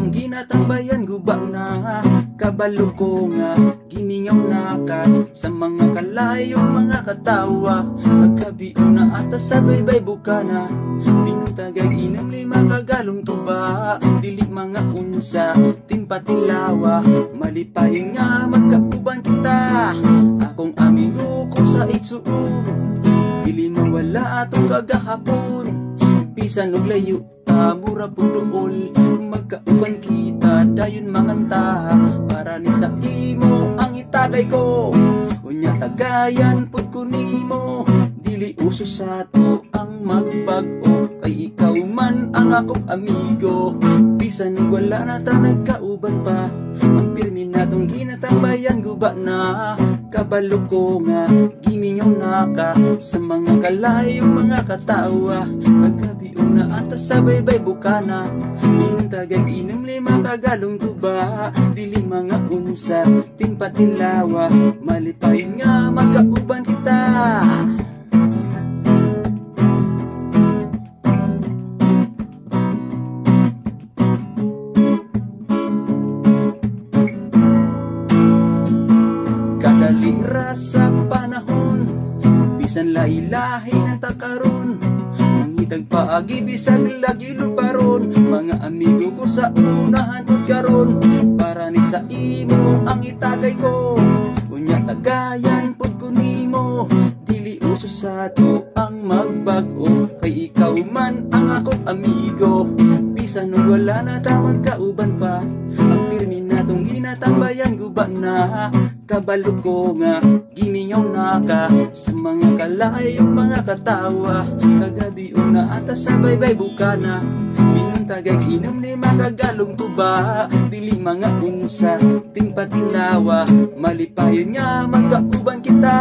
natong ginatambayan guba na. Kabalo ko nga giningaw na ka sa mga kalayong mga katawa. Agkabiyo na ata sa baybay bukana, pinutagag inam lima kagalong tuba. Dili mga unsa timpatilawa, malipayon nga magkauban kita. Akong amigo ko sa itsuon, dili mawala atong kagahapon. Bisan og layo ta mura puduol, magkauban kita dayon manganta. Para ni sa imo ang itagay ko, unya tagayan pud ko nimo. Dili uso sa to ang magbag-o, kay ikaw man ang akong amigo. Bisan wala na ta nagkauban pa, ang pirmi natong ginatambayan guba na. Kabalo ko nga gimingaw na ka sa mga kalayong mga katawa. Pagkabiyo na ata sa baybay bukana, pinutagag inom lima kagalong tuba. Dili mga unsa timpatilawa, malipayon nga magkauban kita. Kadalira sa panahon, bisan lahi-lahi na takaron. Mangitag paagi bisag lagi luparon, mga amigo ko sa unahan tod karon. Para ni sa imo ang itagay ko, unya tagayan pud ko nimo. Dili uso sa to ang magbag-o, kay ikaw man ang akong amigo. Bisan wala na ta magkauban pa, ang pirmi natong ginatambayan guba na. Kabalo ko nga gimingaw na ka sa mga kalayong mga katawa. Kagabiyo na ata sa baybay bukana, pinuntagag inom lima kagalong tuba. Dili mga unsa timpatilawa, malipayon nga magkauban kita.